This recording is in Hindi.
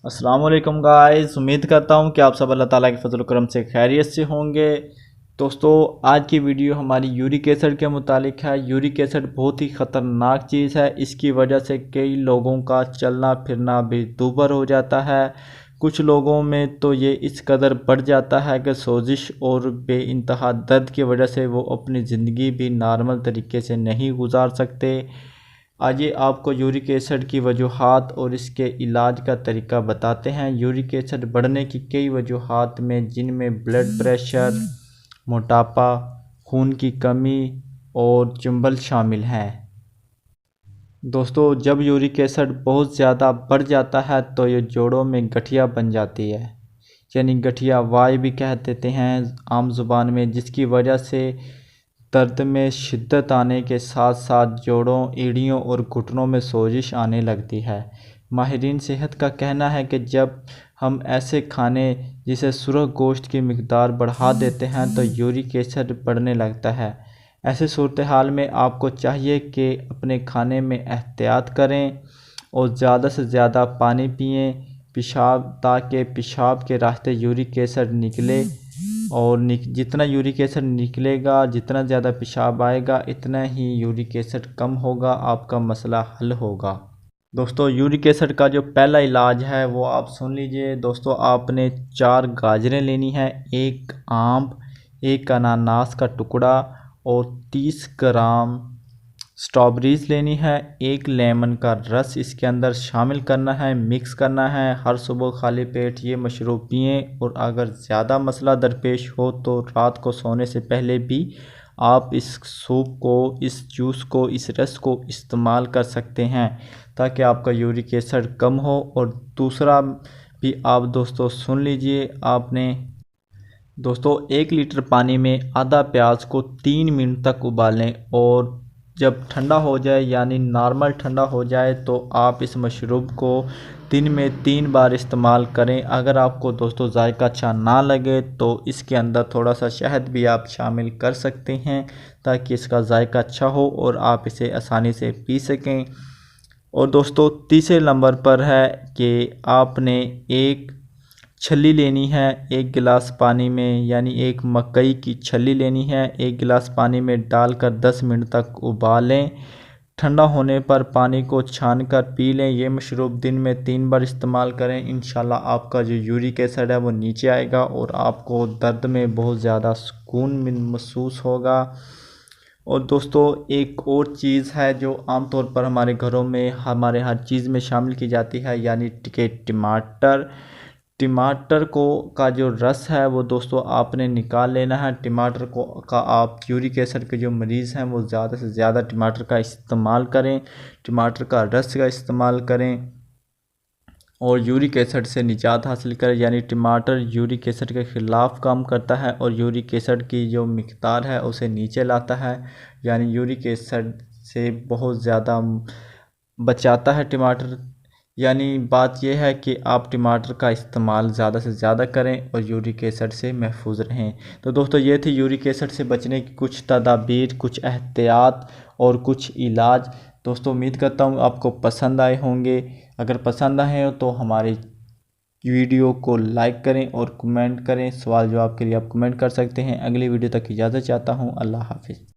अस्सलाम वालेकुम गाइस, उम्मीद करता हूँ कि आप सब अल्लाह ताला के फजल करम से खैरियत से होंगे। दोस्तों, आज की वीडियो हमारी यूरिक एसिड के मुतालिक है। यूरिक एसिड बहुत ही ख़तरनाक चीज़ है। इसकी वजह से कई लोगों का चलना फिरना भी दूभर हो जाता है। कुछ लोगों में तो ये इस कदर बढ़ जाता है कि सोजिश और बेइंतहा दर्द की वजह से वो अपनी ज़िंदगी भी नॉर्मल तरीके से नहीं गुजार सकते। आइए आपको यूरिक एसिड की वजूहात और इसके इलाज का तरीका बताते हैं। यूरिक एसिड बढ़ने की कई वजूहात में जिनमें ब्लड प्रेशर, मोटापा, खून की कमी और चंबल शामिल हैं। दोस्तों, जब यूरिक एसिड बहुत ज़्यादा बढ़ जाता है तो ये जोड़ों में गठिया बन जाती है, यानी गठिया वाई भी कह देते हैं आम ज़ुबान में, जिसकी वजह से दर्द में शिद्दत आने के साथ साथ जोड़ों, एड़ियों और घुटनों में सोजिश आने लगती है। माहिरीन सेहत का कहना है कि जब हम ऐसे खाने जिसे सुरख गोश्त की मिकदार बढ़ा देते हैं तो यूरिक एसिड बढ़ने लगता है। ऐसे सूरत हाल में आपको चाहिए कि अपने खाने में एहतियात करें और ज़्यादा से ज़्यादा पानी पिएं, ताकि पेशाब के रास्ते यूरिक एसिड निकले और जितना यूरिक एसिड निकलेगा, जितना ज़्यादा पेशाब आएगा, इतना ही यूरिक एसिड कम होगा, आपका मसला हल होगा। दोस्तों, यूरिक एसिड का जो पहला इलाज है वो आप सुन लीजिए। दोस्तों, आपने 4 गाजरें लेनी है, एक आम, एक अनानास का टुकड़ा और 30 ग्राम स्ट्रॉबेरीज लेनी है। एक लेमन का रस इसके अंदर शामिल करना है, मिक्स करना है। हर सुबह खाली पेट ये मशरूब पिएँ और अगर ज़्यादा मसला दरपेश हो तो रात को सोने से पहले भी आप इस सूप को, इस जूस को, इस रस को इस्तेमाल कर सकते हैं ताकि आपका यूरिक एसिड कम हो। और दूसरा भी आप दोस्तों सुन लीजिए। आपने दोस्तों 1 लीटर पानी में आधा प्याज को 3 मिनट तक उबालें और जब ठंडा हो जाए, यानी नॉर्मल ठंडा हो जाए, तो आप इस मशरूब को दिन में 3 बार इस्तेमाल करें। अगर आपको दोस्तों जायका अच्छा ना लगे तो इसके अंदर थोड़ा सा शहद भी आप शामिल कर सकते हैं ताकि इसका जायका अच्छा हो और आप इसे आसानी से पी सकें। और दोस्तों, तीसरे नंबर पर है कि आपने एक छल्ली लेनी है 1 गिलास पानी में, यानी एक मकई की छल्ली लेनी है। 1 गिलास पानी में डालकर 10 मिनट तक उबालें। ठंडा होने पर पानी को छानकर पी लें। ये मशरूब दिन में 3 बार इस्तेमाल करें। इंशाल्लाह आपका जो यूरिक एसिड है वो नीचे आएगा और आपको दर्द में बहुत ज़्यादा सुकून महसूस होगा। और दोस्तों, एक और चीज़ है जो आमतौर पर हमारे घरों में, हमारे हर चीज़ में शामिल की जाती है, यानी टमाटर। टमाटर को का जो रस है वो दोस्तों आपने निकाल लेना है। टमाटर को का आप यूरिक एसिड के जो मरीज़ हैं वो ज़्यादा से ज़्यादा टमाटर का इस्तेमाल करें, टमाटर का रस का इस्तेमाल करें और यूरिक एसिड से निजात हासिल करें। यानी टमाटर यूरिक एसिड के ख़िलाफ़ काम करता है और यूरिक एसिड की जो मिक़दार है उसे नीचे लाता है, यानी यूरिक एसिड से बहुत ज़्यादा बचाता है टमाटर। यानी बात यह है कि आप टमाटर का इस्तेमाल ज़्यादा से ज़्यादा करें और यूरिक एसिड से महफूज रहें। तो दोस्तों, ये थी यूरिक एसिड से बचने की कुछ तदाबीर, कुछ एहतियात और कुछ इलाज। दोस्तों, उम्मीद करता हूँ आपको पसंद आए होंगे। अगर पसंद आए हो तो हमारी वीडियो को लाइक करें और कमेंट करें। सवाल जवाब के लिए आप कमेंट कर सकते हैं। अगली वीडियो तक इजाज़त चाहता हूँ। अल्लाह हाफिज़।